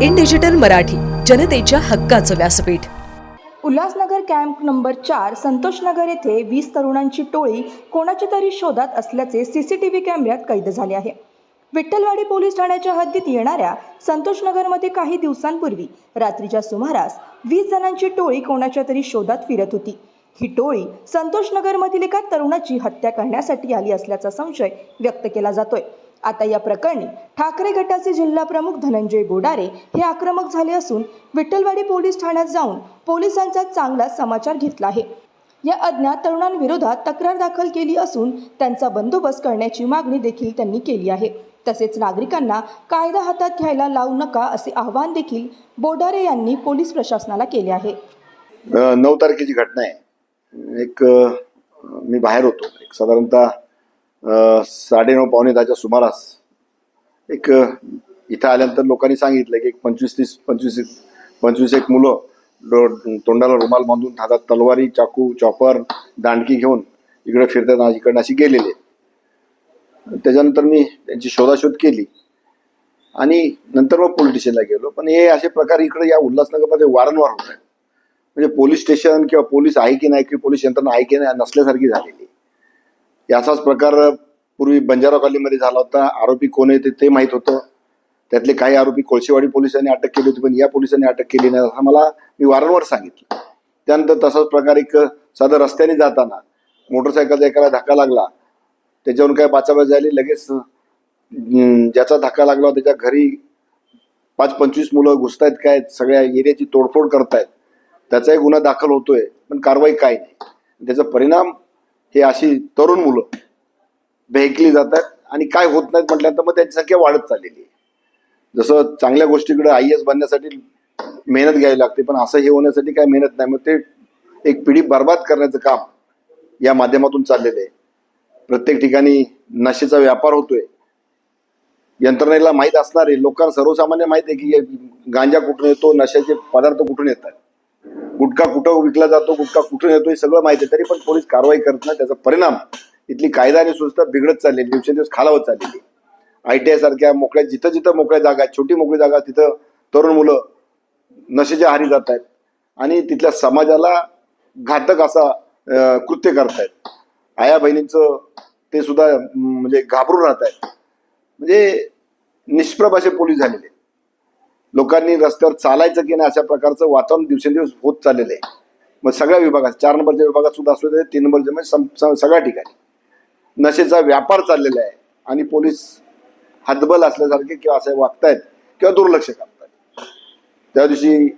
In digital Marathi, जनतेच्या हक्काचं व्यासपीठ. उल्हासनगर कॅम्प नंबर 4 संतोषनगर येथे 20 तरुणांची टोळी कोणाच्या तरी शोधात असल्याचे सीसीटीव्ही कॅमेऱ्यात कैद झाले आहे. विठ्ठलवाडी पोलीस ठाण्याच्या हद्दीत येणाऱ्या संतोषनगरमध्ये काही दिवसांपूर्वी रात्रीच्या सुमारास 20 जणांची टोळी कोणाच्या तरी शोधात फिरत होती. ही टोळी संतोषनगरमधील एका तरुणाची हत्या करण्यासाठी आली असल्याचा संशय व्यक्त केला जातोय. आता या प्रकरणी ठाकरे गटाचे जिल्हा प्रमुख धनंजय बोडारे हे आक्रमक झाले असून विठ्ठलवाडी पोलीस ठाण्यात जाऊन पोलिसांचा चांगला समाचार घेतला आहे. या अज्ञात तरुणांविरोधात तक्रार दाखल केली असून त्यांचा बंदोबस्त करण्याची मागणी देखील त्यांनी केली आहे. तसेच नागरिकांना कायदा हातात घ्यायला लावू नका असे आवाहन देखील बोडारे यांनी पोलीस प्रशासनाला केले आहे. 9 तारखेची घटना आहे. मी बाहेर होतो. साधारणतः 9:30 पावणे 10च्या सुमारास इथं आल्यानंतर लोकांनी सांगितलं की 25 एक मुलं तोंडाला रुमाल बांधून हातात तलवारी, चाकू, चॉपर, दांडकी घेऊन इकडे फिरतात, इकडनं अशी गेलेले. त्याच्यानंतर मी त्यांची शोधाशोध केली आणि नंतर मग पोलीस स्टेशनला गेलो. पण हे असे प्रकार इकडे या उल्हासनगरमध्ये वारंवार होत आहेत. म्हणजे पोलीस स्टेशन किंवा पोलीस आहे की नाही किंवा पोलीस यंत्रणा आहे की नाही नसल्यासारखी झालेली. याचाच प्रकार पूर्वी बंजारा कॉलनीमध्ये झाला होता. आरोपी कोण आहे ते माहीत होतं. त्यातले काही आरोपी कोळशेवाडी पोलिसांनी अटक केली होती, पण या पोलिसांनी अटक केली नाही असं मी वारंवार सांगितलं. त्यानंतर तसाच प्रकार साधं रस्त्याने जाताना मोटरसायकलचा एकाला धक्का लागला, त्याच्यावरून काय बाचाबाच झाली. लगेच ज्याचा धक्का लागला त्याच्या घरी 25 मुलं घुसतायत, काय सगळ्या एरियाची तोडफोड करतायत. त्याचाही गुन्हा दाखल होतोय, पण कारवाई काय नाही. त्याचा परिणाम हे अशी तरुण मुलं भेकली जातात आणि काय होत नाहीत म्हटल्यानंतर मग त्यांची संख्या वाढत चाललेली आहे. जसं चांगल्या गोष्टीकडे IAS बनण्यासाठी मेहनत घ्यावी लागते, पण असं हे होण्यासाठी काय मेहनत नाही. मग ते एक पिढी बर्बाद करण्याचं काम या माध्यमातून चाललेलं आहे. प्रत्येक ठिकाणी नशेचा व्यापार होतोय. यंत्रणेला माहीत असणारे लोकांना सर्वसामान्य माहित आहे की गांजा कुठून येतो, नशाचे पदार्थ कुठून येतात, गुटखा कुठं विकला जातो, गुटखा कुठून येतो हे सगळं माहिती आहे. तरी पण पोलीस कारवाई करत नाही. त्याचा परिणाम इथली कायदा आणि सुव्यवस्था बिघडत चाललेली, दिवसेंदिवस खालावत चाललेली. ITI सारख्या मोकळ्या जिथं मोकळ्या जागा आहेत, छोटी मोकळी जागा, तिथं तरुण मुलं नशेच्या आहारी जात आहेत आणि तिथल्या समाजाला घातक असा कृत्य करतायत. आया बहिणींचं ते सुद्धा म्हणजे घाबरून राहत आहेत. म्हणजे निष्प्रभ असे पोलीस झालेले. लोकांनी रस्त्यावर चालायचं की नाही अशा प्रकारचं वातावरण दिवसेंदिवस होत चाललेलं आहे. मग सगळ्या विभागात 4 नंबरच्या विभागात सुद्धा असू दे, 3 नंबरच्या म्हणजे सगळ्या ठिकाणी नशेचा व्यापार चाललेला आहे आणि पोलीस हतबल असल्यासारखे किंवा असे वागतायत किंवा दुर्लक्ष करतायत. त्या दिवशी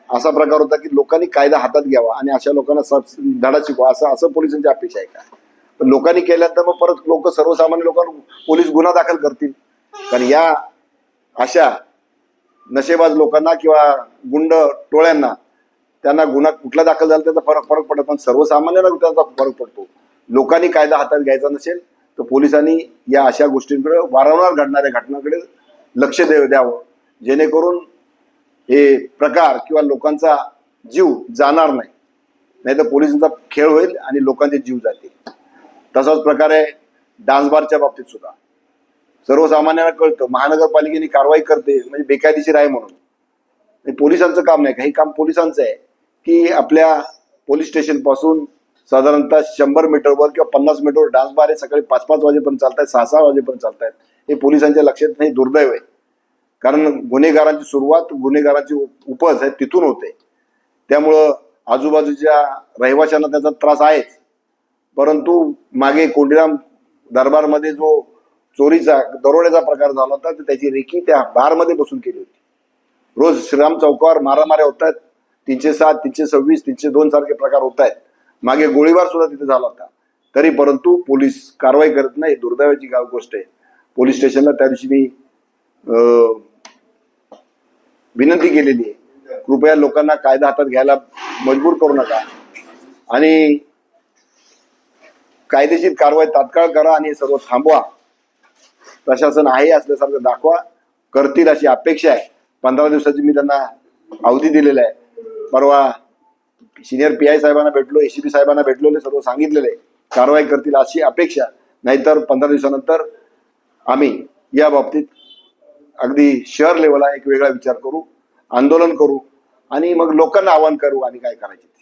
असा प्रकार होता की लोकांनी कायदा हातात घ्यावा आणि अशा लोकांना धडा शिकवा असं पोलिसांची अपेक्षा आहे का? पण लोकांनी केल्यानंतर मग परत लोक सर्वसामान्य लोकांना पोलीस गुन्हा दाखल करतील. कारण या अशा नशेबाज लोकांना किंवा गुंड टोळ्यांना त्यांना गुन्हा कुठला दाखल झाला त्याचा फरक पडत, पण सर्वसामान्यांना त्याचा फरक पडतो. लोकांनी कायदा हातात घ्यायचा नसेल तर पोलिसांनी या अशा गोष्टींकडे वारंवार घडणाऱ्या घटनांकडे लक्ष द्यावं, जेणेकरून हे प्रकार किंवा लोकांचा जीव जाणार नाही. नाही तर पोलिसांचा खेळ होईल आणि लोकांचे जीव जातील. तसाच प्रकारे डान्स बारच्या बाबतीत सुद्धा सर्वसामान्यांना कळतं महानगरपालिकेने कारवाई करते म्हणजे बेकायदेशीर आहे म्हणून. पोलिसांचं काम नाही, काही काम पोलिसांचं आहे की आपल्या पोलीस स्टेशन पासून साधारणतः 100 मीटरवर किंवा 50 मीटरवर डान्स बार आहे. सकाळी 5-5 वाजेपर्यंत चालतात, 6-6 वाजेपर्यंत चालतात. हे पोलिसांच्या लक्षात नाही, दुर्दैव आहे. कारण गुन्हेगारांची सुरुवात, गुन्हेगारांची उपज आहे तिथून होते. त्यामुळं आजूबाजूच्या रहिवाशांना त्याचा त्रास आहेच, परंतु मागे कोंडीराम दरबारमध्ये जो चोरीचा दरोड्याचा प्रकार झाला होता तर त्याची रेकी त्या बारमध्ये बसून केली होती. रोज श्रीराम चौकावर मारामाऱ्या होत आहेत. 307, 326, 302 सारखे प्रकार होत आहेत. मागे गोळीबार सुद्धा तिथे झाला होता. तरी परंतु पोलीस कारवाई करत नाही. दुर्दैवाची गोष्ट आहे. पोलीस स्टेशनला त्या दिवशी मी विनंती केलेली आहे, कृपया लोकांना कायदा हातात घ्यायला मजबूर करू नका आणि कायदेशीर कारवाई तात्काळ करा आणि हे सर्व थांबवा. प्रशासन आहे असल्यासारखं दाखवा, करतील अशी अपेक्षा आहे. 15 दिवसाची मी त्यांना अवधी दिलेला आहे. परवा सिनियर PI साहेबांना भेटलो, ACP साहेबांना भेटलेले, सर्व सांगितलेले कारवाई करतील अशी अपेक्षा. नाहीतर 15 दिवसानंतर आम्ही या बाबतीत अगदी शहर लेवलला एक वेगळा विचार करू, आंदोलन करू आणि मग लोकांना आवाहन करू आणि काय करायचे ते.